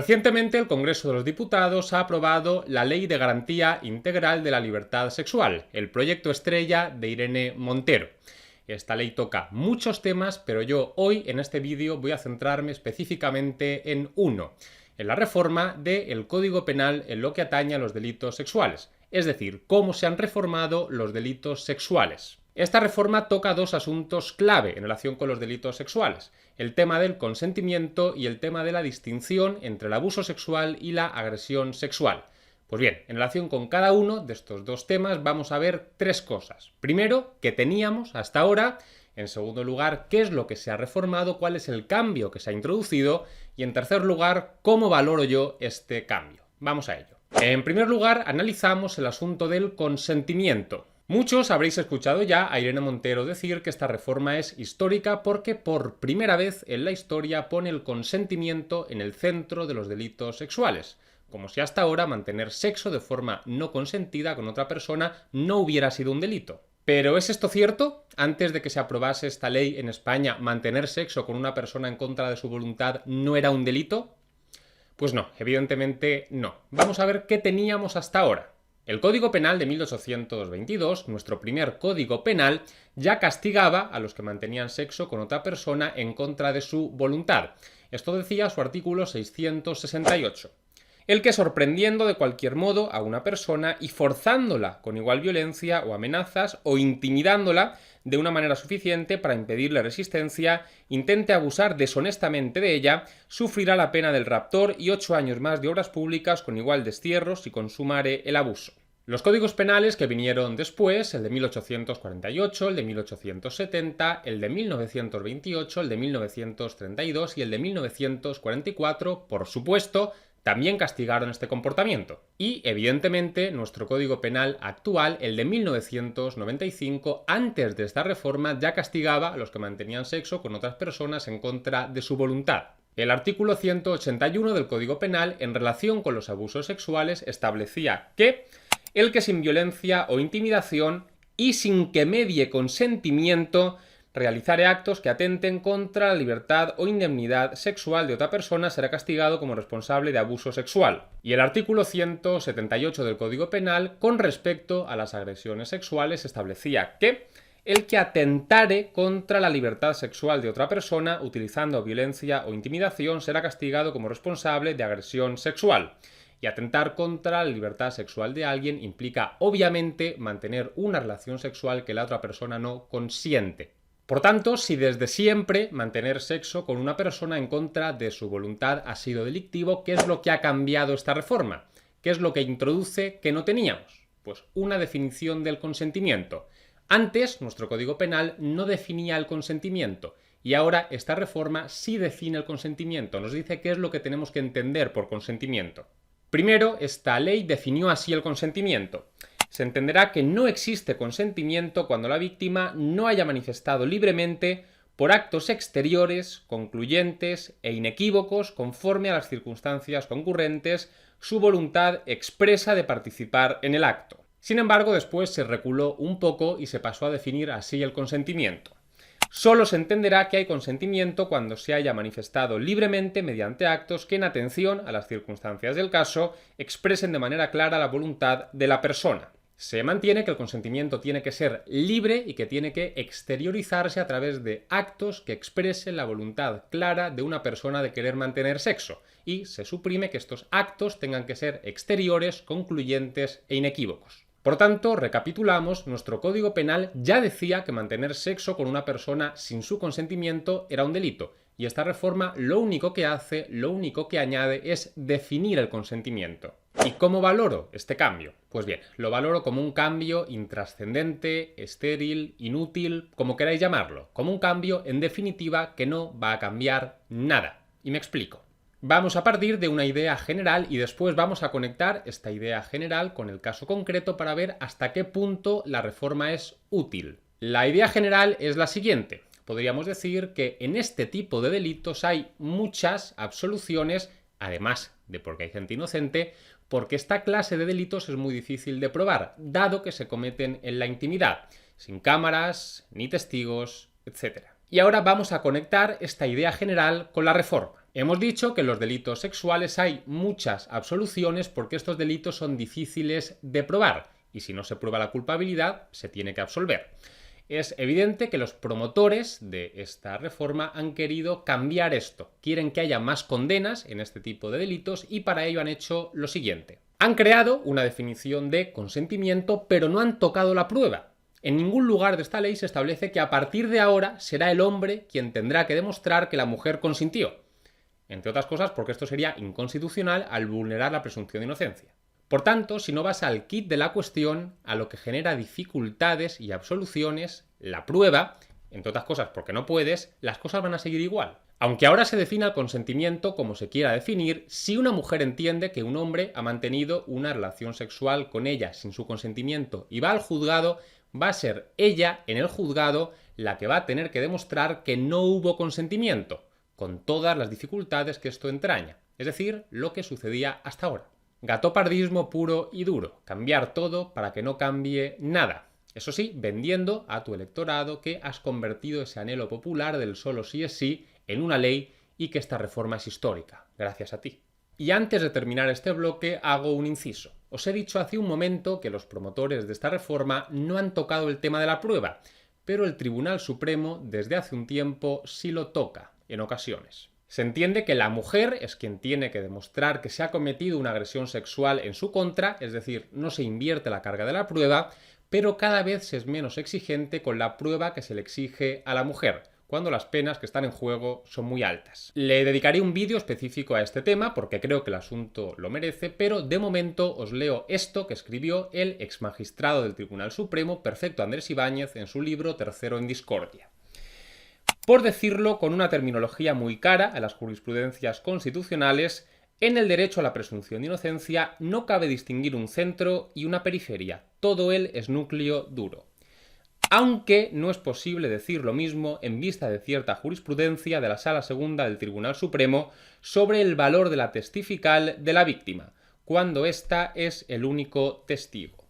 Recientemente el Congreso de los Diputados ha aprobado la Ley de Garantía Integral de la Libertad Sexual, el proyecto estrella de Irene Montero. Esta ley toca muchos temas, pero yo hoy en este vídeo voy a centrarme específicamente en uno, en la reforma del Código Penal en lo que atañe a los delitos sexuales, es decir, cómo se han reformado los delitos sexuales. Esta reforma toca dos asuntos clave en relación con los delitos sexuales, el tema del consentimiento y el tema de la distinción entre el abuso sexual y la agresión sexual. Pues bien, en relación con cada uno de estos dos temas vamos a ver tres cosas. Primero, ¿qué teníamos hasta ahora? En segundo lugar, ¿qué es lo que se ha reformado? ¿Cuál es el cambio que se ha introducido? Y en tercer lugar, ¿cómo valoro yo este cambio? Vamos a ello. En primer lugar, analizamos el asunto del consentimiento. Muchos habréis escuchado ya a Irene Montero decir que esta reforma es histórica porque por primera vez en la historia pone el consentimiento en el centro de los delitos sexuales, como si hasta ahora mantener sexo de forma no consentida con otra persona no hubiera sido un delito. ¿Pero es esto cierto? Antes de que se aprobase esta ley en España, ¿mantener sexo con una persona en contra de su voluntad no era un delito? Pues no, evidentemente no. Vamos a ver qué teníamos hasta ahora. El Código Penal de 1822, nuestro primer Código Penal, ya castigaba a los que mantenían sexo con otra persona en contra de su voluntad. Esto decía su artículo 668. El que sorprendiendo de cualquier modo a una persona y forzándola con igual violencia o amenazas o intimidándola de una manera suficiente para impedirle resistencia, intente abusar deshonestamente de ella, sufrirá la pena del raptor y 8 años más de obras públicas con igual destierro si consumare el abuso. Los códigos penales que vinieron después, el de 1848, el de 1870, el de 1928, el de 1932 y el de 1944, por supuesto, también castigaron este comportamiento. Y, evidentemente, nuestro Código Penal actual, el de 1995, antes de esta reforma, ya castigaba a los que mantenían sexo con otras personas en contra de su voluntad. El artículo 181 del Código Penal, en relación con los abusos sexuales, establecía que el que sin violencia o intimidación y sin que medie consentimiento realizare actos que atenten contra la libertad o indemnidad sexual de otra persona será castigado como responsable de abuso sexual. Y el artículo 178 del Código Penal, con respecto a las agresiones sexuales, establecía que el que atentare contra la libertad sexual de otra persona utilizando violencia o intimidación será castigado como responsable de agresión sexual. Y atentar contra la libertad sexual de alguien implica, obviamente, mantener una relación sexual que la otra persona no consiente. Por tanto, si desde siempre mantener sexo con una persona en contra de su voluntad ha sido delictivo, ¿qué es lo que ha cambiado esta reforma? ¿Qué es lo que introduce que no teníamos? Pues una definición del consentimiento. Antes, nuestro Código Penal no definía el consentimiento y ahora esta reforma sí define el consentimiento. Nos dice qué es lo que tenemos que entender por consentimiento. Primero, esta ley definió así el consentimiento. Se entenderá que no existe consentimiento cuando la víctima no haya manifestado libremente, por actos exteriores, concluyentes e inequívocos, conforme a las circunstancias concurrentes, su voluntad expresa de participar en el acto. Sin embargo, después se reculó un poco y se pasó a definir así el consentimiento. Solo se entenderá que hay consentimiento cuando se haya manifestado libremente mediante actos que, en atención a las circunstancias del caso, expresen de manera clara la voluntad de la persona. Se mantiene que el consentimiento tiene que ser libre y que tiene que exteriorizarse a través de actos que expresen la voluntad clara de una persona de querer mantener sexo, y se suprime que estos actos tengan que ser exteriores, concluyentes e inequívocos. Por tanto, recapitulamos, nuestro Código Penal ya decía que mantener sexo con una persona sin su consentimiento era un delito, y esta reforma lo único que hace, lo único que añade es definir el consentimiento. ¿Y cómo valoro este cambio? Pues bien, lo valoro como un cambio intrascendente, estéril, inútil, como queráis llamarlo, como un cambio, en definitiva, que no va a cambiar nada. Y me explico. Vamos a partir de una idea general y después vamos a conectar esta idea general con el caso concreto para ver hasta qué punto la reforma es útil. La idea general es la siguiente. Podríamos decir que en este tipo de delitos hay muchas absoluciones, además de porque hay gente inocente, porque esta clase de delitos es muy difícil de probar, dado que se cometen en la intimidad, sin cámaras, ni testigos, etc. Y ahora vamos a conectar esta idea general con la reforma. Hemos dicho que en los delitos sexuales hay muchas absoluciones porque estos delitos son difíciles de probar y si no se prueba la culpabilidad se tiene que absolver. Es evidente que los promotores de esta reforma han querido cambiar esto. Quieren que haya más condenas en este tipo de delitos y para ello han hecho lo siguiente. Han creado una definición de consentimiento, pero no han tocado la prueba. En ningún lugar de esta ley se establece que a partir de ahora será el hombre quien tendrá que demostrar que la mujer consintió. Entre otras cosas porque esto sería inconstitucional al vulnerar la presunción de inocencia. Por tanto, si no vas al quid de la cuestión, a lo que genera dificultades y absoluciones, la prueba, entre otras cosas porque no puedes, las cosas van a seguir igual. Aunque ahora se defina el consentimiento como se quiera definir, si una mujer entiende que un hombre ha mantenido una relación sexual con ella sin su consentimiento y va al juzgado, va a ser ella, en el juzgado, la que va a tener que demostrar que no hubo consentimiento, con todas las dificultades que esto entraña, es decir, lo que sucedía hasta ahora. Gatopardismo puro y duro, cambiar todo para que no cambie nada. Eso sí, vendiendo a tu electorado que has convertido ese anhelo popular del solo sí es sí en una ley y que esta reforma es histórica, gracias a ti. Y antes de terminar este bloque hago un inciso. Os he dicho hace un momento que los promotores de esta reforma no han tocado el tema de la prueba, pero el Tribunal Supremo desde hace un tiempo sí lo toca, en ocasiones. Se entiende que la mujer es quien tiene que demostrar que se ha cometido una agresión sexual en su contra, es decir, no se invierte la carga de la prueba, pero cada vez se es menos exigente con la prueba que se le exige a la mujer, cuando las penas que están en juego son muy altas. Le dedicaré un vídeo específico a este tema porque creo que el asunto lo merece, pero de momento os leo esto que escribió el exmagistrado del Tribunal Supremo, Perfecto Andrés Ibáñez, en su libro Tercero en Discordia. Por decirlo con una terminología muy cara a las jurisprudencias constitucionales, en el derecho a la presunción de inocencia no cabe distinguir un centro y una periferia, todo él es núcleo duro. Aunque no es posible decir lo mismo en vista de cierta jurisprudencia de la Sala Segunda del Tribunal Supremo sobre el valor de la testifical de la víctima, cuando ésta es el único testigo.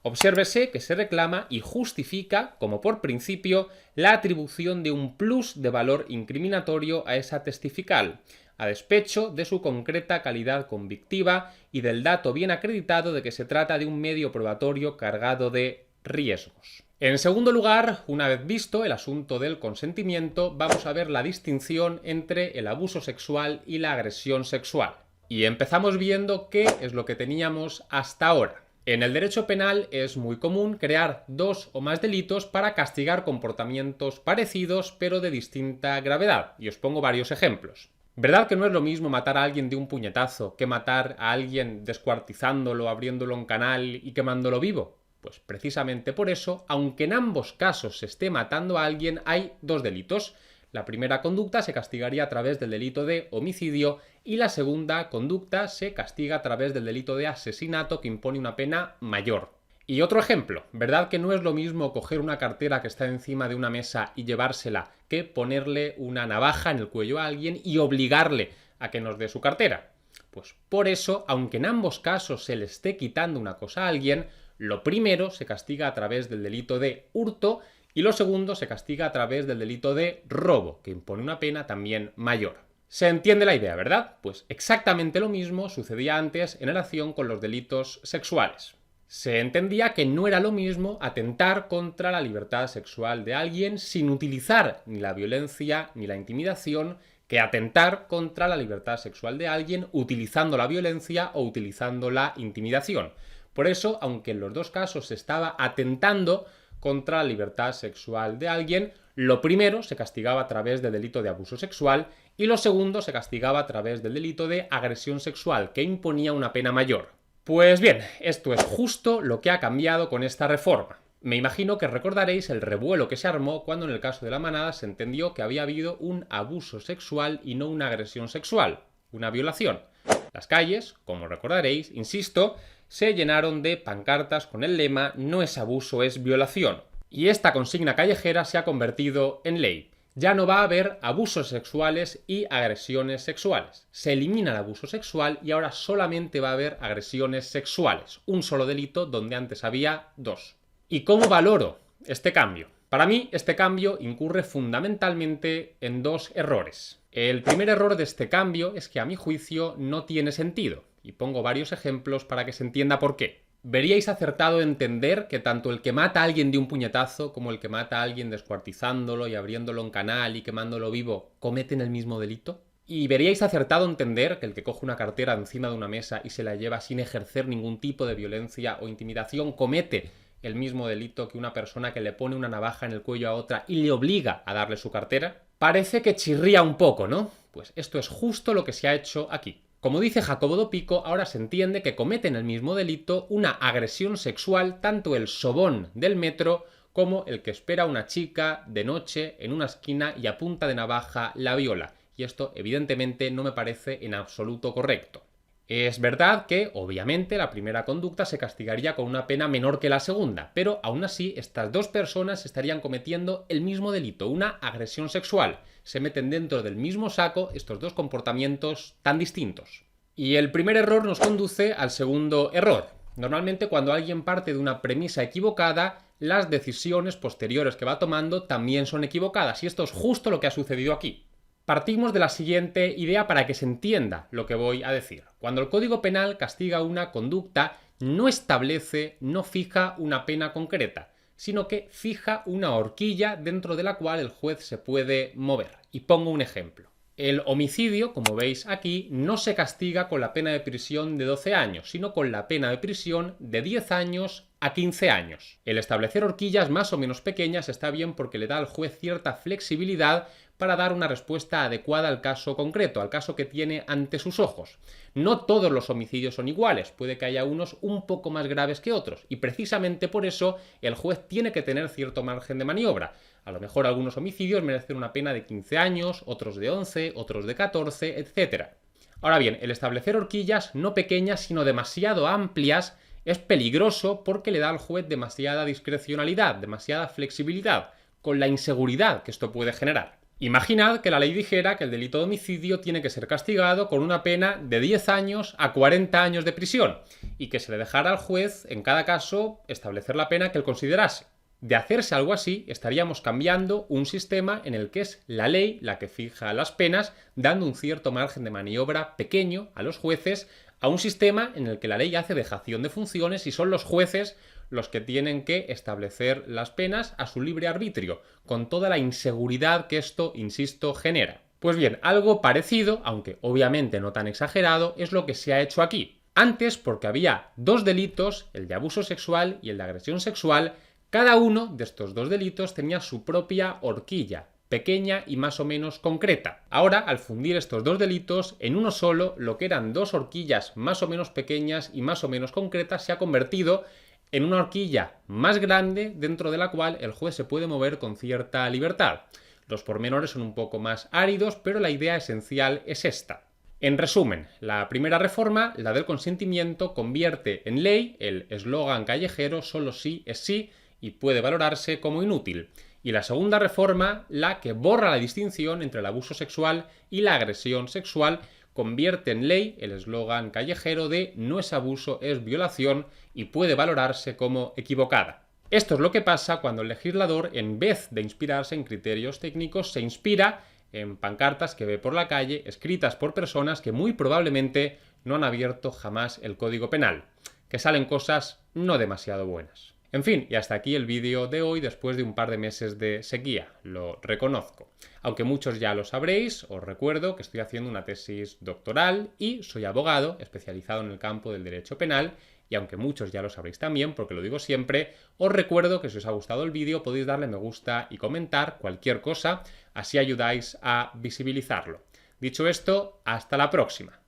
Obsérvese que se reclama y justifica, como por principio, la atribución de un plus de valor incriminatorio a esa testifical, a despecho de su concreta calidad convictiva y del dato bien acreditado de que se trata de un medio probatorio cargado de riesgos. En segundo lugar, una vez visto el asunto del consentimiento, vamos a ver la distinción entre el abuso sexual y la agresión sexual. Y empezamos viendo qué es lo que teníamos hasta ahora. En el derecho penal es muy común crear dos o más delitos para castigar comportamientos parecidos pero de distinta gravedad, y os pongo varios ejemplos. ¿Verdad que no es lo mismo matar a alguien de un puñetazo que matar a alguien descuartizándolo, abriéndolo en canal y quemándolo vivo? Pues precisamente por eso, aunque en ambos casos se esté matando a alguien, hay dos delitos. La primera conducta se castigaría a través del delito de homicidio y la segunda conducta se castiga a través del delito de asesinato que impone una pena mayor. Y otro ejemplo, ¿verdad que no es lo mismo coger una cartera que está encima de una mesa y llevársela que ponerle una navaja en el cuello a alguien y obligarle a que nos dé su cartera? Pues por eso, aunque en ambos casos se le esté quitando una cosa a alguien, lo primero se castiga a través del delito de hurto y lo segundo se castiga a través del delito de robo, que impone una pena también mayor. ¿Se entiende la idea, verdad? Pues exactamente lo mismo sucedía antes en relación con los delitos sexuales. Se entendía que no era lo mismo atentar contra la libertad sexual de alguien sin utilizar ni la violencia ni la intimidación que atentar contra la libertad sexual de alguien utilizando la violencia o utilizando la intimidación. Por eso, aunque en los dos casos se estaba atentando contra la libertad sexual de alguien, lo primero se castigaba a través del delito de abuso sexual y lo segundo se castigaba a través del delito de agresión sexual, que imponía una pena mayor. Pues bien, esto es justo lo que ha cambiado con esta reforma. Me imagino que recordaréis el revuelo que se armó cuando en el caso de La Manada se entendió que había habido un abuso sexual y no una agresión sexual, una violación. Las calles, como recordaréis, insisto, se llenaron de pancartas con el lema "No es abuso, es violación". Y esta consigna callejera se ha convertido en ley. Ya no va a haber abusos sexuales y agresiones sexuales. Se elimina el abuso sexual y ahora solamente va a haber agresiones sexuales. Un solo delito donde antes había dos. ¿Y cómo valoro este cambio? Para mí, este cambio incurre fundamentalmente en dos errores. El primer error de este cambio es que a mi juicio no tiene sentido, y pongo varios ejemplos para que se entienda por qué. ¿Veríais acertado entender que tanto el que mata a alguien de un puñetazo como el que mata a alguien descuartizándolo y abriéndolo en canal y quemándolo vivo cometen el mismo delito? ¿Y veríais acertado entender que el que coge una cartera encima de una mesa y se la lleva sin ejercer ningún tipo de violencia o intimidación comete el mismo delito que una persona que le pone una navaja en el cuello a otra y le obliga a darle su cartera? Parece que chirría un poco, ¿no? Pues esto es justo lo que se ha hecho aquí. Como dice Jacobo Dopico, ahora se entiende que cometen el mismo delito una agresión sexual tanto el sobón del metro como el que espera a una chica de noche en una esquina y a punta de navaja la viola. Y esto evidentemente no me parece en absoluto correcto. Es verdad que, obviamente, la primera conducta se castigaría con una pena menor que la segunda, pero aún así estas dos personas estarían cometiendo el mismo delito, una agresión sexual. Se meten dentro del mismo saco estos dos comportamientos tan distintos. Y el primer error nos conduce al segundo error. Normalmente cuando alguien parte de una premisa equivocada, las decisiones posteriores que va tomando también son equivocadas, y esto es justo lo que ha sucedido aquí. Partimos de la siguiente idea para que se entienda lo que voy a decir. Cuando el Código Penal castiga una conducta, no establece, no fija una pena concreta, sino que fija una horquilla dentro de la cual el juez se puede mover. Y pongo un ejemplo. El homicidio, como veis aquí, no se castiga con la pena de prisión de 12 años, sino con la pena de prisión de 10 años a 15 años. El establecer horquillas más o menos pequeñas está bien porque le da al juez cierta flexibilidad para dar una respuesta adecuada al caso concreto, al caso que tiene ante sus ojos. No todos los homicidios son iguales, puede que haya unos un poco más graves que otros, y precisamente por eso el juez tiene que tener cierto margen de maniobra. A lo mejor algunos homicidios merecen una pena de 15 años, otros de 11, otros de 14, etc. Ahora bien, el establecer horquillas no pequeñas sino demasiado amplias es peligroso porque le da al juez demasiada discrecionalidad, demasiada flexibilidad, con la inseguridad que esto puede generar. Imaginad que la ley dijera que el delito de homicidio tiene que ser castigado con una pena de 10 años a 40 años de prisión y que se le dejara al juez, en cada caso, establecer la pena que él considerase. De hacerse algo así, estaríamos cambiando un sistema en el que es la ley la que fija las penas, dando un cierto margen de maniobra pequeño a los jueces, a un sistema en el que la ley hace dejación de funciones y son los jueces los que tienen que establecer las penas a su libre arbitrio, con toda la inseguridad que esto, insisto, genera. Pues bien, algo parecido, aunque obviamente no tan exagerado, es lo que se ha hecho aquí. Antes, porque había dos delitos, el de abuso sexual y el de agresión sexual, cada uno de estos dos delitos tenía su propia horquilla, pequeña y más o menos concreta. Ahora, al fundir estos dos delitos en uno solo, lo que eran dos horquillas más o menos pequeñas y más o menos concretas se ha convertido en una horquilla más grande dentro de la cual el juez se puede mover con cierta libertad. Los pormenores son un poco más áridos, pero la idea esencial es esta. En resumen, la primera reforma, la del consentimiento, convierte en ley el eslogan callejero "solo sí es sí" y puede valorarse como inútil. Y la segunda reforma, la que borra la distinción entre el abuso sexual y la agresión sexual, convierte en ley el eslogan callejero de "no es abuso, es violación" y puede valorarse como equivocada. Esto es lo que pasa cuando el legislador, en vez de inspirarse en criterios técnicos, se inspira en pancartas que ve por la calle, escritas por personas que muy probablemente no han abierto jamás el Código Penal, que salen cosas no demasiado buenas. En fin, y hasta aquí el vídeo de hoy después de un par de meses de sequía, lo reconozco. Aunque muchos ya lo sabréis, os recuerdo que estoy haciendo una tesis doctoral y soy abogado especializado en el campo del derecho penal, y aunque muchos ya lo sabréis también, porque lo digo siempre, os recuerdo que si os ha gustado el vídeo podéis darle me gusta y comentar cualquier cosa, así ayudáis a visibilizarlo. Dicho esto, hasta la próxima.